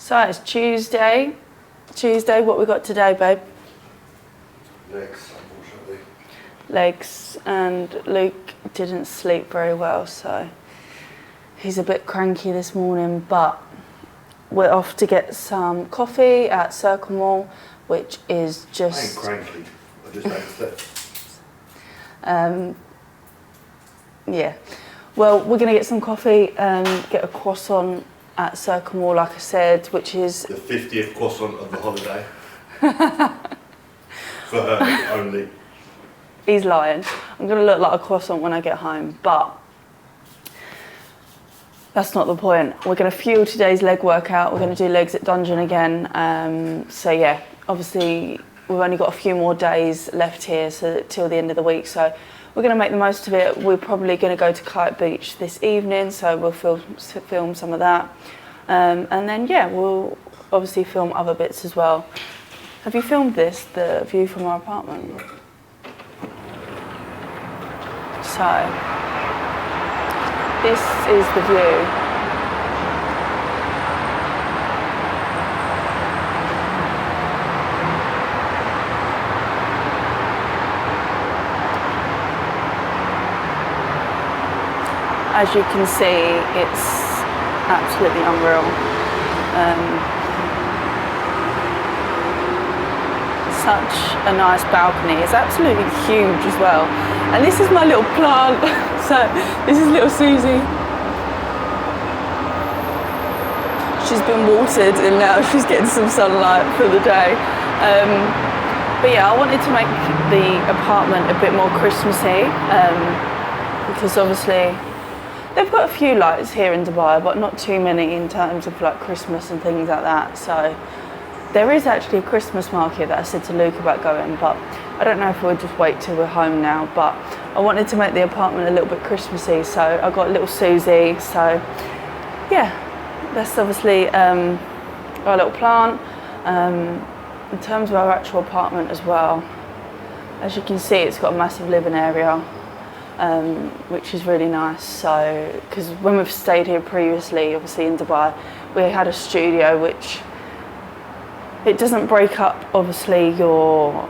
So it's Tuesday. Tuesday, what we got today, babe? Legs, unfortunately. Legs, and Luke didn't sleep very well, so he's a bit cranky this morning, but we're off to get some coffee at Circle Mall, which is just... I ain't cranky, I just don't sleep. Yeah. Well, we're going to get some coffee and get a croissant at Circle Mall, like I said, which is... The 50th croissant of the holiday. For her only. He's lying. I'm going to look like a croissant when I get home, but that's not the point. We're going to fuel today's leg workout. We're going to do legs at Dungeon again. So yeah, obviously we've only got a few more days left here, so till the end of the week. So we're going to make the most of it. We're probably going to go to Kite Beach this evening, so we'll film some of that. And then yeah, we'll obviously film other bits as well. Have you filmed this, the view from our apartment? So, this is the view. As you can see, it's absolutely unreal. Such a nice balcony. It's absolutely huge as well. And this is my little plant. So this is little Susie. She's been watered and now she's getting some sunlight for the day. But yeah, I wanted to make the apartment a bit more Christmassy, because obviously they've got a few lights here in Dubai, but not too many in terms of like Christmas and things like that. So there is actually a Christmas market that I said to Luke about going, but I don't know if we'll just wait till we're home now. But I wanted to make the apartment a little bit Christmassy, so I got little Susie. So yeah, that's obviously our little plant. In terms of our actual apartment as well, as you can see, it's got a massive living area. Which is really nice. So, because when we've stayed here previously, obviously in Dubai, we had a studio which it doesn't break up obviously your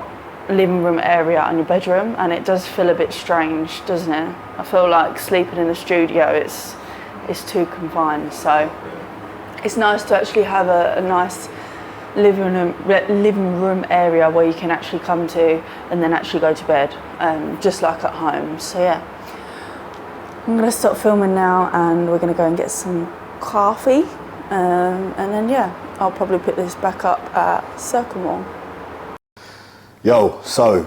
living room area and your bedroom, and it does feel a bit strange, doesn't it? I feel like sleeping in the studio, it's too confined. So it's nice to actually have a nice living room area where you can actually come to and then actually go to bed, just like at home. So yeah, I'm gonna stop filming now and we're gonna go and get some coffee, and then yeah, I'll probably put this back up at Circle Mall. Yo, so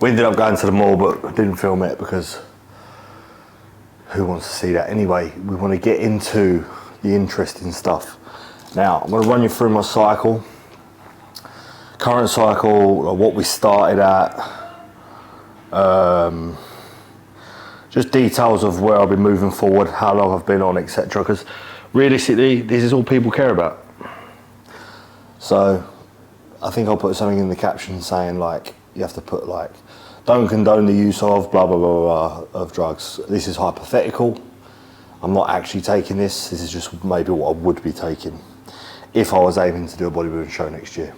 we ended up going to the mall, but didn't film it because who wants to see that anyway? We want to get into the interesting stuff. Now, I'm going to run you through my cycle, current cycle, what we started at, just details of where I'll be moving forward, how long I've been on, etc. Because realistically, this is all people care about. So, I think I'll put something in the caption saying like, you have to put like, don't condone the use of blah, blah, blah, blah of drugs. This is hypothetical. I'm not actually taking this. This is just maybe what I would be taking if I was aiming to do a bodybuilding show next year.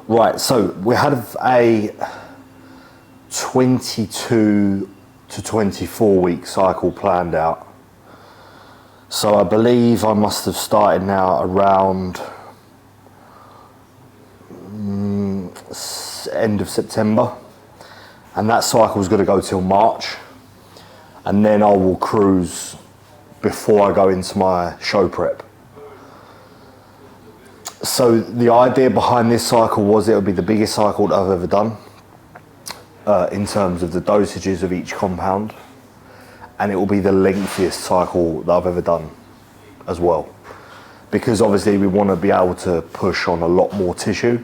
Right, so we had a 22 to 24 week cycle planned out. So I believe I must have started now around end of September. And that cycle is going to go till March. And then I will cruise before I go into my show prep. So the idea behind this cycle was it would be the biggest cycle that I've ever done in terms of the dosages of each compound, and it will be the lengthiest cycle that I've ever done as well, because obviously we want to be able to push on a lot more tissue.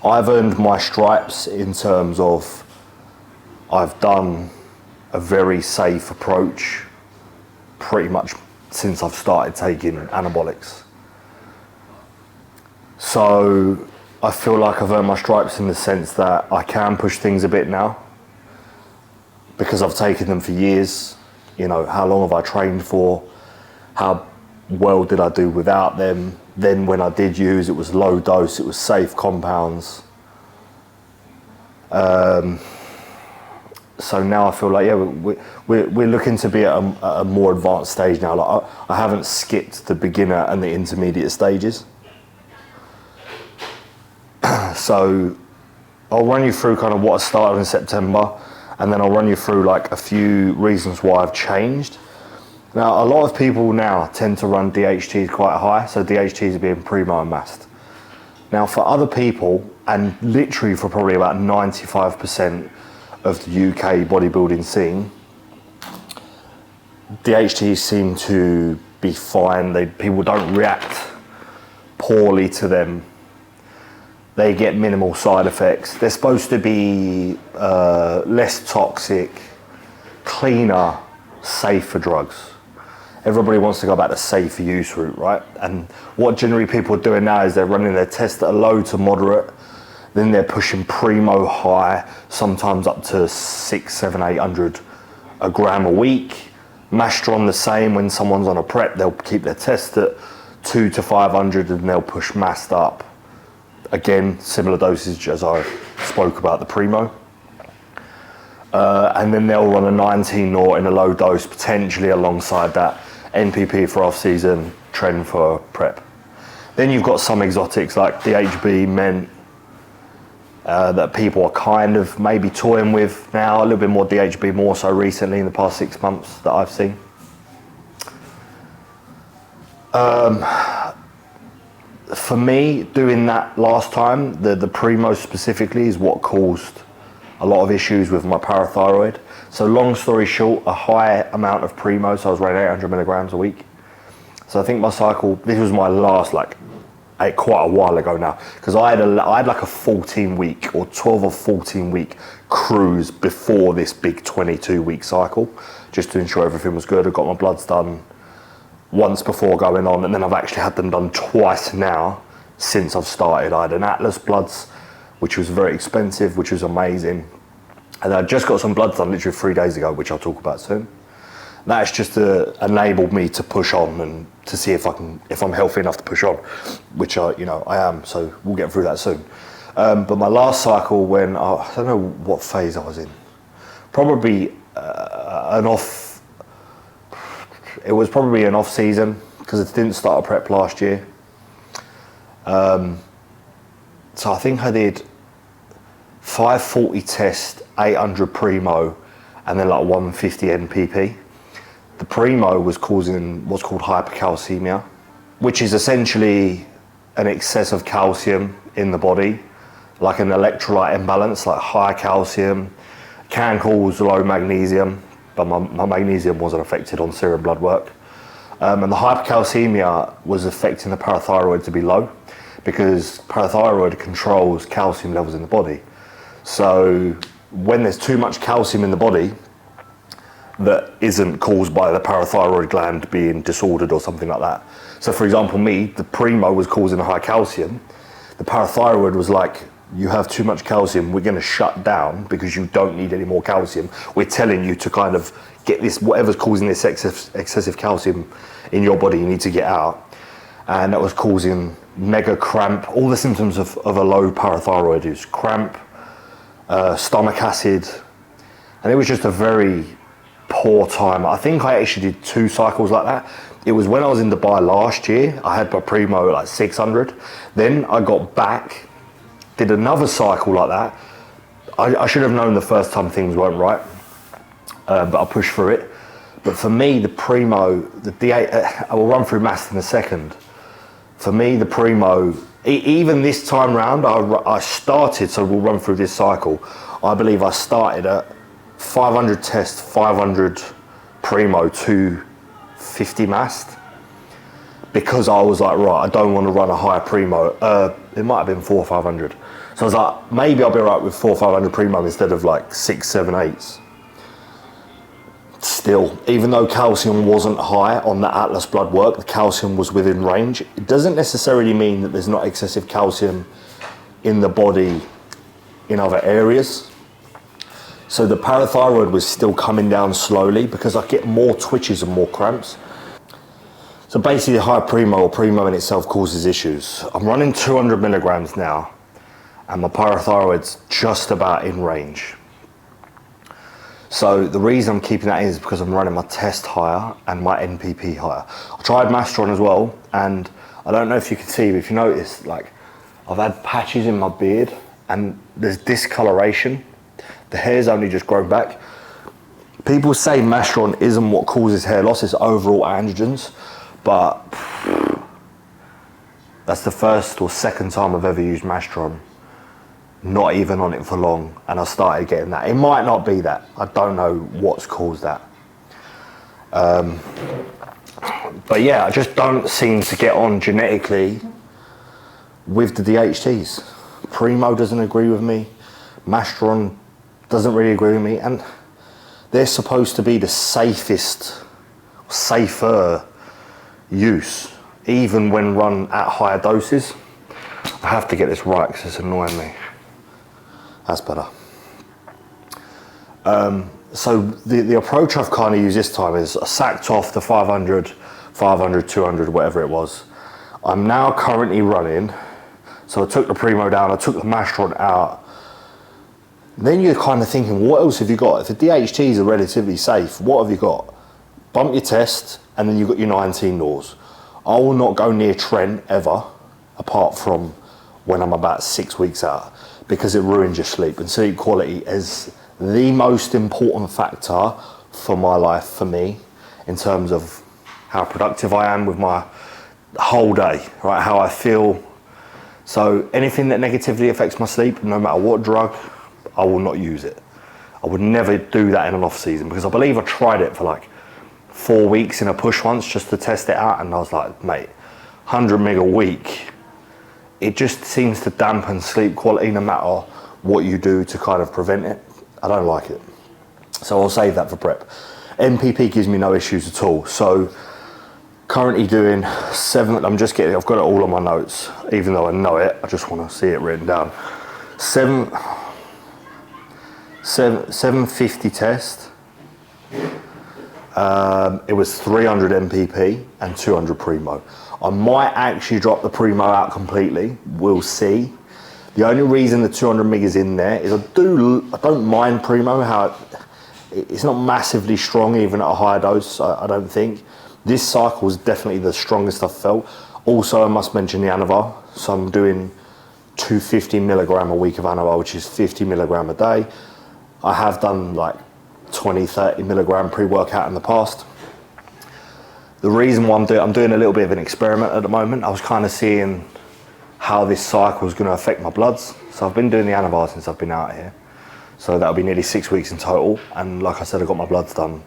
I've earned my stripes in terms of I've done a very safe approach pretty much since I've started taking anabolics. So I feel like I've earned my stripes in the sense that I can push things a bit now because I've taken them for years. You know, how long have I trained for? How well did I do without them? Then when I did use, it was low dose, it was safe compounds. So now I feel like, yeah, we're looking to be at a more advanced stage now. Like I haven't skipped the beginner and the intermediate stages. So I'll run you through kind of what I started in September, and then I'll run you through like a few reasons why I've changed. Now, a lot of people now tend to run DHTs quite high, so DHTs are being primo and mast. Now, for other people, and literally for probably about 95% of the UK bodybuilding scene, DHTs seem to be fine. People don't react poorly to them. They get minimal side effects. They're supposed to be less toxic, cleaner, safer drugs. Everybody wants to go back to safer use route, right? And what generally people are doing now is they're running their tests at a low to moderate, then they're pushing primo high, sometimes up to 600, 700, 800 a gram a week. Mastron the same. When someone's on a prep, they'll keep their test at 200 to 500 and they'll push mast up. Again, similar dosage as I spoke about the primo. And then they'll run a 19 naught in a low dose, potentially alongside that NPP for off season, trend for prep. Then you've got some exotics like DHB, Ment, that people are kind of maybe toying with now, a little bit more DHB, more so recently in the past 6 months that I've seen. For me, doing that last time, the primo specifically is what caused a lot of issues with my parathyroid. So long story short, a high amount of primo, so I was running 800 milligrams a week. So I think my cycle, this was my last, quite a while ago now, because I had like a 14 week or 12 or 14 week cruise before this big 22 week cycle, just to ensure everything was good. I got my bloods done once before going on, and then I've actually had them done twice now since I've started. I had an Atlas bloods, which was very expensive, which was amazing. And I just got some bloods done literally 3 days ago, which I'll talk about soon. That's just enabled me to push on and to see if I'm healthy enough to push on, which I am. So we'll get through that soon. But my last cycle, when I don't know what phase I was in, probably it was probably an off season because it didn't start a prep last year. So I think I did 540 test, 800 primo, and then like 150 NPP. The primo was causing what's called hypercalcemia, which is essentially an excess of calcium in the body, like an electrolyte imbalance, like high calcium, can cause low magnesium, but my magnesium wasn't affected on serum blood work. And the hypercalcemia was affecting the parathyroid to be low, because parathyroid controls calcium levels in the body. So when there's too much calcium in the body that isn't caused by the parathyroid gland being disordered or something like that. So for example, me, the primo was causing high calcium. The parathyroid was like, you have too much calcium, we're gonna shut down because you don't need any more calcium. We're telling you to kind of get this, whatever's causing this excessive calcium in your body, you need to get out. And that was causing mega cramp, all the symptoms of a low parathyroid is cramp, stomach acid, and it was just a very poor time. I think I actually did 2 cycles like that. It was when I was in Dubai last year, I had my primo at like 600. Then I got back, did another cycle like that. I should have known the first time things weren't right, but I pushed through it. But for me, the primo, I will run through mast in a second. For me, the primo, even this time round, I started, so we'll run through this cycle. I believe I started at 500 test, 500 primo, 250 mast, because I was like, right, I don't want to run a higher primo. It might have been 400 or 500. So I was like, maybe I'll be all right with 400 or 500 primo instead of like 6, 7, 8s. Still, even though calcium wasn't high on the Atlas blood work, the calcium was within range. It doesn't necessarily mean that there's not excessive calcium in the body in other areas. So the parathyroid was still coming down slowly because I get more twitches and more cramps. So basically high primo or primo in itself causes issues. I'm running 200 milligrams now and my parathyroid's just about in range. So the reason I'm keeping that is because I'm running my test higher and my NPP higher. I tried Mastron as well, and I don't know if you can see, but if you notice, like, I've had patches in my beard and there's discoloration. The hair's only just grown back. People say Mastron isn't what causes hair loss, it's overall androgens, but that's the first or second time I've ever used Mastron. Not even on it for long, and I started getting that. It might not be that. I don't know what's caused that. But yeah, I just don't seem to get on genetically with the DHTs. Primo doesn't agree with me. Mastron doesn't really agree with me, and they're supposed to be the safer use, even when run at higher doses. I have to get this right because it's annoying me. That's better. So the approach I've kind of used this time is I sacked off the 500, 200, whatever it was. I'm now currently running, so I took the Primo down, I took the Mastron out. Then you're kind of thinking, what else have you got? If the DHTs are relatively safe, what have you got? Bump your test, and then you've got your 19 Nors. I will not go near Trent ever, apart from when I'm about 6 weeks out, because it ruins your sleep, and sleep quality is the most important factor for my life, for me, in terms of how productive I am with my whole day, right? How I feel. So anything that negatively affects my sleep, no matter what drug, I will not use it. I would never do that in an off season, because I believe I tried it for like 4 weeks in a push once just to test it out, and I was like, mate, 100 mg a week, it just seems to dampen sleep quality no matter what you do to kind of prevent it. I don't like it. So I'll save that for prep. NPP gives me no issues at all. So currently doing I've got it all on my notes, even though I know it, I just want to see it written down. 750 test. It was 300 NPP and 200 Primo. I might actually drop the Primo out completely. We'll see. The only reason the 200 mg is in there is I don't mind Primo, how it's not massively strong even at a higher dose, I don't think. This cycle is definitely the strongest I've felt. Also, I must mention the Anavar. So I'm doing 250 milligram a week of Anavar, which is 50 milligram a day. I have done like 20, 30 milligram pre-workout in the past. The reason why I'm doing a little bit of an experiment at the moment, I was kind of seeing how this cycle is going to affect my bloods. So I've been doing the Anavar since I've been out here. So that'll be nearly 6 weeks in total. And like I said, I got my bloods done.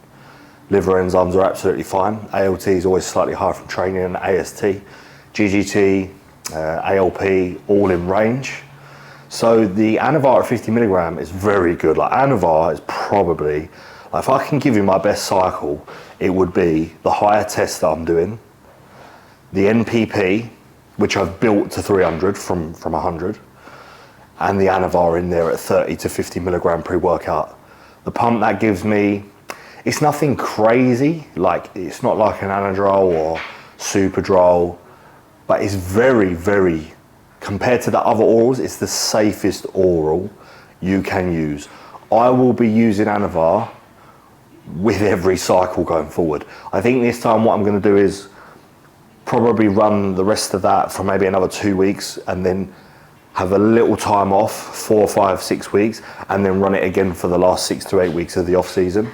Liver enzymes are absolutely fine. ALT is always slightly higher from training, and AST, GGT, ALP, all in range. So the Anavar at 50 milligram is very good. Like Anavar is probably, like if I can give you my best cycle, it would be the higher test that I'm doing, the NPP, which I've built to 300 from 100, and the Anavar in there at 30 to 50 milligram pre-workout. The pump that gives me, it's nothing crazy, like it's not like an Anadrol or Superdrol, but it's very, very, compared to the other orals, it's the safest oral you can use. I will be using Anavar with every cycle going forward. I think this time what I'm going to do is probably run the rest of that for maybe another 2 weeks, and then have a little time off, 4, 5, 6 weeks, and then run it again for the last 6 to 8 weeks of the off season.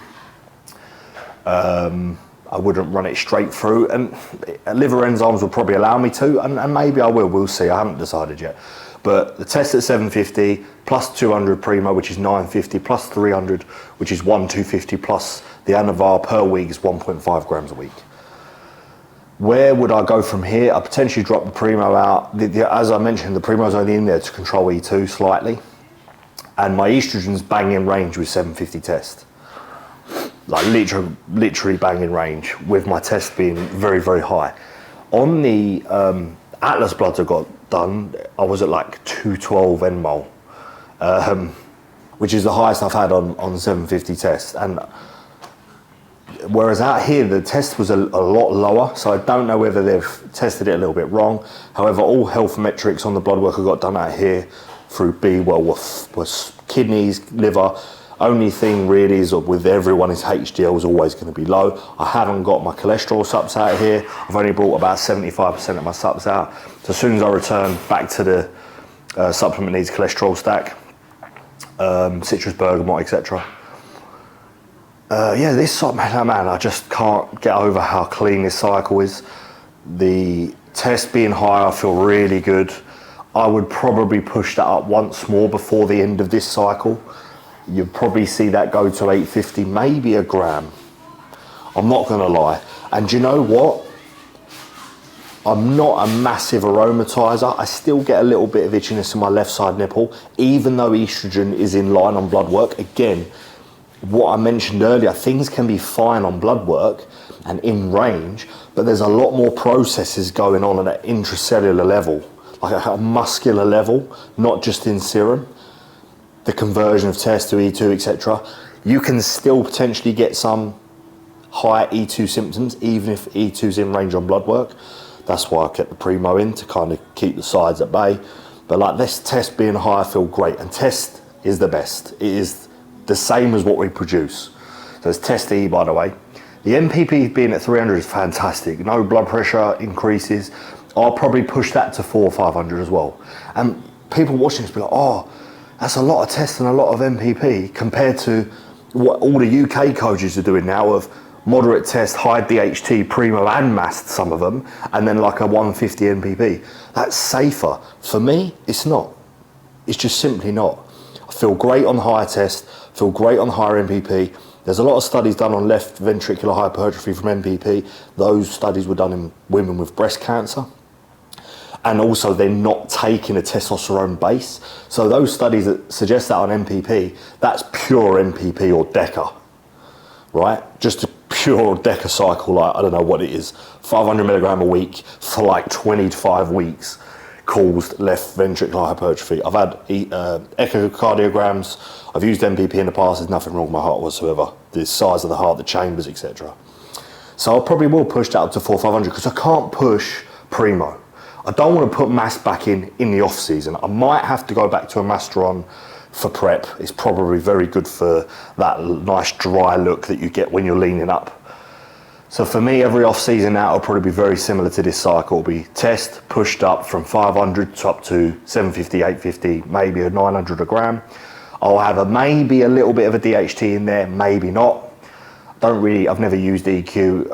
I wouldn't run it straight through, and liver enzymes will probably allow me to, and maybe I will, we'll see, I haven't decided yet. But the test at 750, plus 200 Primo, which is 950, plus 300, which is 250, plus the Anavar per week is 1.5 grams a week. Where would I go from here? I potentially drop the Primo out. As I mentioned, the Primo's only in there to control E2 slightly, and my estrogen's bang in range with 750 test. Like literally bang in range, with my test being very, very high. On the Atlas bloods I got done, I was at like 212 nmol, which is the highest I've had on 750 test. And Whereas out here, the test was a lot lower, so I don't know whether they've tested it a little bit wrong. However, all health metrics on the blood work I got done out here through B well was kidneys, liver. Only thing really is with everyone is HDL is always going to be low. I haven't got my cholesterol subs out here. I've only brought about 75% of my subs out. So as soon as I return back to the supplement needs cholesterol stack, citrus bergamot, etc. Yeah, this man, I just can't get over how clean this cycle is. The test being high, I feel really good. I would probably push that up once more before the end of this cycle. You'll probably see that go to 850, maybe a gram. I'm not gonna lie. And you know what? I'm not a massive aromatizer. I still get a little bit of itchiness in my left side nipple, even though estrogen is in line on blood work. Again, what I mentioned earlier, things can be fine on blood work and in range, but there's a lot more processes going on at an intracellular level, like at a muscular level, not just in serum. The conversion of test to E2, etc. You can still potentially get some higher E2 symptoms, even if E2's in range on blood work. That's why I kept the primo in, to kind of keep the sides at bay. But like this test being high, I feel great. And test is the best. It is the same as what we produce. So it's test E, by the way. The MPP being at 300 is fantastic. No blood pressure increases. I'll probably push that to 400 or 500 as well. And people watching this be like, oh, that's a lot of tests and a lot of MPP compared to what all the UK coaches are doing now of moderate test, high DHT, primo and mast, some of them, and then like a 150 MPP. That's safer. For me, it's not. It's just simply not. I feel great on higher test, feel great on higher MPP. There's a lot of studies done on left ventricular hypertrophy from MPP. Those studies were done in women with breast cancer. And also they're not taking a testosterone base. So those studies that suggest that on MPP, that's pure MPP or DECA, right? Just a pure DECA cycle, like, I don't know what it is, 500 milligram a week for like 20 to 5 weeks caused left ventricular hypertrophy. I've had echocardiograms, I've used MPP in the past, there's nothing wrong with my heart whatsoever. The size of the heart, the chambers, etc. So I probably will push that up to 400, 500 because I can't push primo. I don't want to put mast back in the off season. I might have to go back to a masteron for prep. It's probably very good for that nice dry look that you get when you're leaning up. So for me, every off season now will probably be very similar to this cycle. It'll be test pushed up from 500 to up to 750, 850, maybe a 900 a gram. I'll have maybe a little bit of a DHT in there, maybe not. I've never used EQ.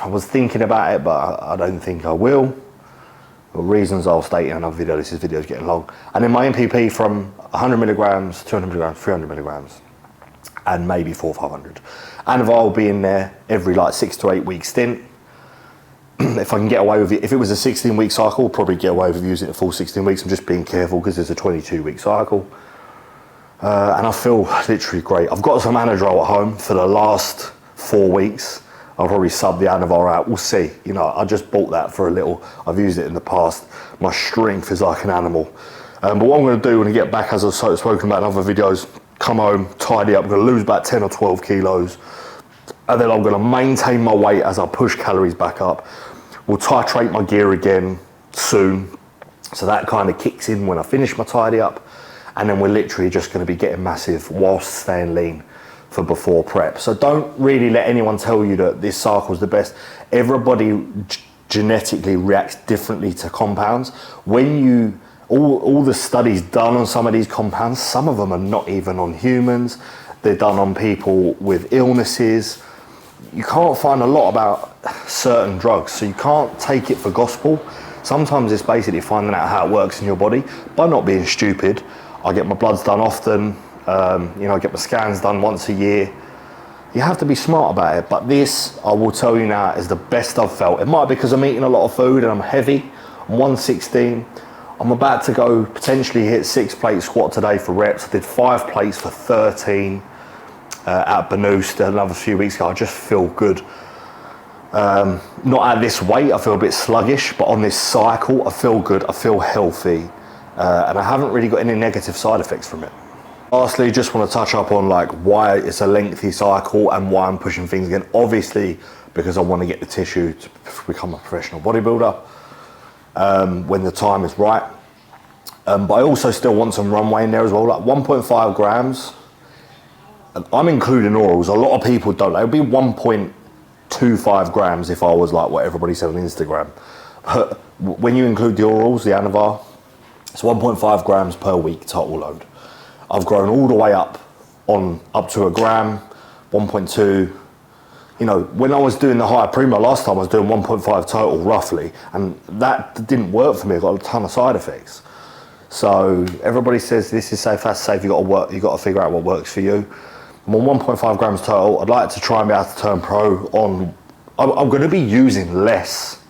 I was thinking about it, but I don't think I will. For reasons I'll state in another video, this video's getting long. And then my MPP from 100 milligrams, 200 milligrams, 300 milligrams, and maybe 400, 500. And I'll be in there every like 6 to 8 week stint. If I can get away with it, if it was a 16-week cycle, I'll probably get away with using it a full 16 weeks. I'm just being careful because it's a 22-week cycle. And I feel literally great. I've got some Anadrol at home for the last 4 weeks. I'll probably sub the Anavor out, we'll see. You know, I just bought that for a little. I've used it in the past. My strength is like an animal. But what I'm gonna do when I get back, as I've spoken about in other videos, come home, tidy up, I'm gonna lose about 10 or 12 kilos. And then I'm gonna maintain my weight as I push calories back up. We'll titrate my gear again soon. So that kind of kicks in when I finish my tidy up. And then we're literally just gonna be getting massive whilst staying lean for before prep. So don't really let anyone tell you that this cycle is the best. Everybody genetically reacts differently to compounds. When you, all the studies done on some of these compounds, some of them are not even on humans. They're done on people with illnesses. You can't find a lot about certain drugs, so you can't take it for gospel. Sometimes it's basically finding out how it works in your body by not being stupid. I get my bloods done often. I get my scans done once a year. You have to be smart about it, but this, I will tell you now, is the best I've felt. It might be because I'm eating a lot of food and I'm heavy. I'm 116. I'm about to go potentially hit 6 plate squat today for reps. I did 5 plates for 13 at Banoost another few weeks ago. I just feel good. Not at this weight, I feel a bit sluggish, but on this cycle, I feel good, I feel healthy. And I haven't really got any negative side effects from it. Lastly, just want to touch up on like why it's a lengthy cycle and why I'm pushing things again. Obviously, because I want to get the tissue to become a professional bodybuilder when the time is right. But I also still want some runway in there as well, like 1.5 grams. I'm including orals. A lot of people don't. It would be 1.25 grams if I was like what everybody said on Instagram. But when you include the orals, the Anavar, it's 1.5 grams per week total load. I've grown all the way up to a gram, 1.2. You know, when I was doing the higher primo last time, I was doing 1.5 total roughly, and that didn't work for me. I got a ton of side effects. So everybody says this is safe, that's safe. You got to figure out what works for you. I'm on 1.5 grams total. I'd like to try and be able to turn pro on. I'm going to be using less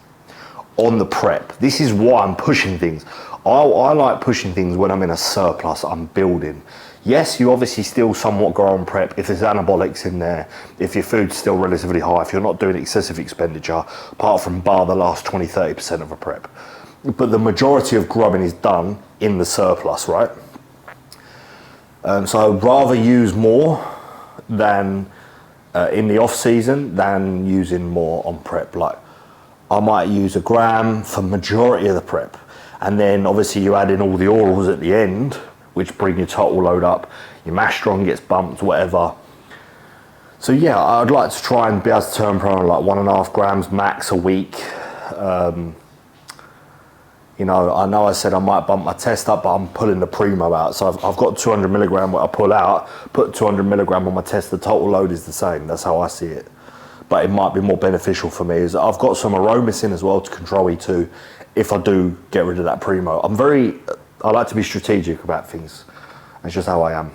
on the prep. This is why I'm pushing things. I like pushing things when I'm in a surplus, I'm building. Yes, you obviously still somewhat grow on prep if there's anabolics in there, if your food's still relatively high, if you're not doing excessive expenditure, apart from the last 20-30% of a prep. But the majority of grubbing is done in the surplus, right? So I'd rather use more than in the off season than using more on prep. Like I might use a gram for majority of the prep. And then obviously you add in all the orals at the end, which bring your total load up. Your mass strong gets bumped, whatever. So yeah, I'd like to try and be able to turn pro on like 1.5 grams max a week. You know I said I might bump my test up, but I'm pulling the primo out. So I've got 200 milligram what I pull out, put 200 milligram on my test, the total load is the same. That's how I see it. But it might be more beneficial for me is I've got some aromasin as well to control E2 if I do get rid of that primo. I like to be strategic about things. That's just how I am.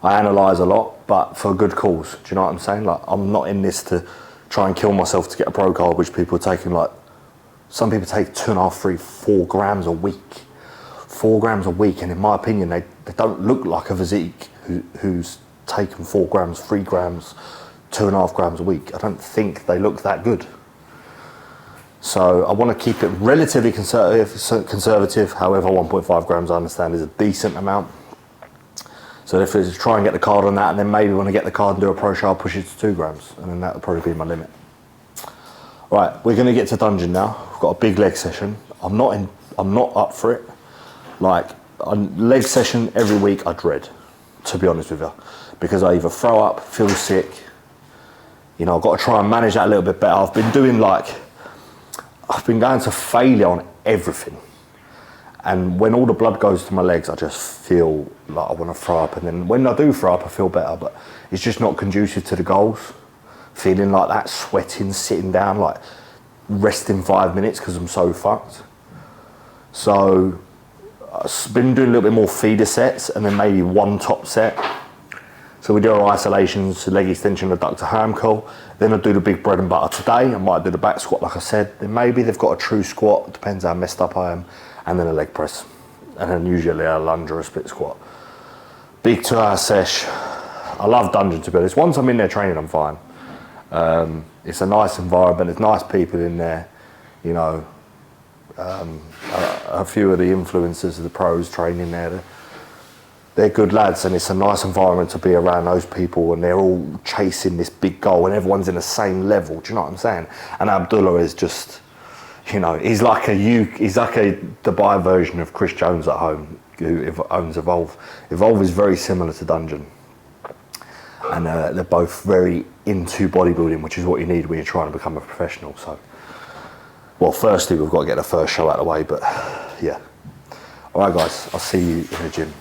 I analyse a lot, but for a good cause. Do you know what I'm saying? Like I'm not in this to try and kill myself to get a pro card, which people are taking like, some people take 2.5, 3, 4 grams a week. 4 grams a week, and in my opinion, they don't look like a physique who's taken 4 grams, 3 grams, 2.5 grams a week. I don't think they look that good. So I want to keep it relatively conservative. However, 1.5 grams I understand is a decent amount. So if it's try and get the card on that, and then maybe when I get the card and do a pro show, I'll push it to 2 grams, and then that will probably be my limit. Right, we're going to get to dungeon now. We've got a big leg session. I'm not up for it. Like a leg session every week, I dread, to be honest with you, because I either throw up, feel sick. You know, I've got to try and manage that a little bit better. I've been going to failure on everything. And when all the blood goes to my legs, I just feel like I want to throw up. And then when I do throw up, I feel better, but it's just not conducive to the goals. Feeling like that, sweating, sitting down, like resting 5 minutes because I'm so fucked. So I've been doing a little bit more feeder sets and then maybe one top set. So we do our isolations, leg extension, adductor ham curl. Then I do the big bread and butter today. I might do the back squat like I said. Then maybe they've got a true squat, depends how messed up I am. And then a leg press. And then usually a lunge or a split squat. Big 2-hour sesh. I love dungeon to be honest. Once I'm in there training, I'm fine. It's a nice environment, there's nice people in there, you know. A few of the influencers of the pros training there, they're good lads, and it's a nice environment to be around those people, and they're all chasing this big goal and everyone's in the same level. Do you know what I'm saying? And Abdullah is just, you know, he's like a Dubai version of Chris Jones at home, who owns Evolve. Evolve is very similar to Dungeon, and they're both very into bodybuilding, which is what you need when you're trying to become a professional. So, well, firstly we've got to get the first show out of the way, but yeah. All right, guys, I'll see you in the gym.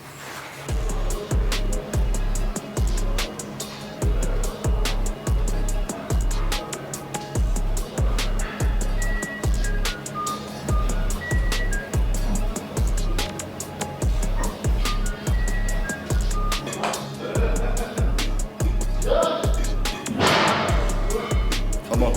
Come on.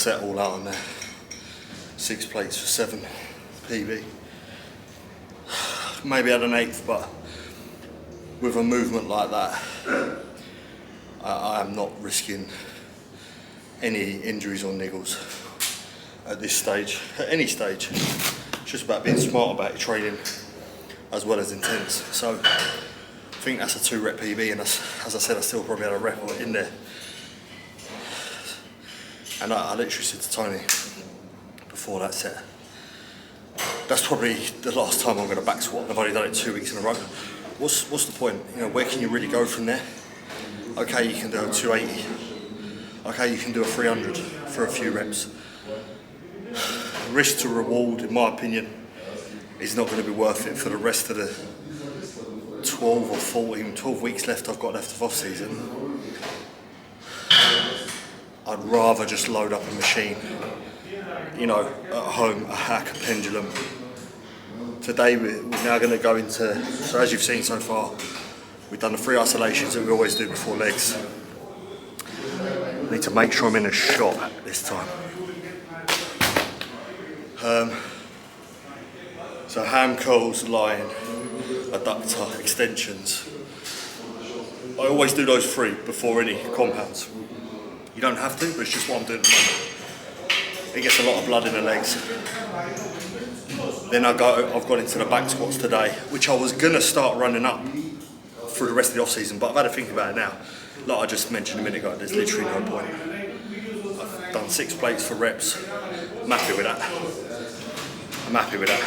set all out on there. 6 plates for 7 PB. Maybe add an 8th, but with a movement like that, I am not risking any injuries or niggles at this stage, at any stage. It's just about being smart about your training as well as intense. So I think that's a 2 rep PB, and that's, as I said, I still probably had a rep in there. And I literally said to Tony before that set, that's probably the last time I'm going to back squat. I've only done it 2 weeks in a row. What's the point? You know, where can you really go from there? Okay, you can do a 280. Okay, you can do a 300 for a few reps. Risk to reward, in my opinion, is not going to be worth it for the rest of the 12 or 14, 12 weeks left I've got left of off season. I'd rather just load up a machine, you know, at home, a hack, a pendulum. Today we're now going to go into, so as you've seen so far, we've done the 3 isolations that we always do before legs. I need to make sure I'm in a shot this time. So ham curls, lying, adductor, extensions. I always do those 3 before any compounds. You don't have to, but it's just what I'm doing at the moment. It gets a lot of blood in the legs. Then I've got into the back squats today, which I was gonna start running up through the rest of the off season, but I've had to think about it now. Like I just mentioned a minute ago, there's literally no point. I've done 6 plates for reps. I'm happy with that. I'm happy with that.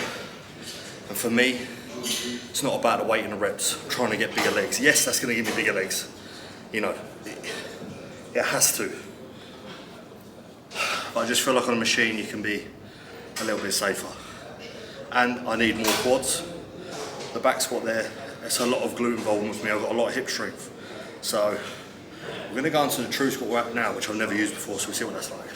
And for me, it's not about the weight and the reps. I'm trying to get bigger legs. Yes, that's gonna give me bigger legs. You know, it has to. But I just feel like on a machine you can be a little bit safer. And I need more quads. The back squat there, it's a lot of glute involvement with me. I've got a lot of hip strength. So we're gonna go into the true squat wrap now, which I've never used before, so we'll see what that's like.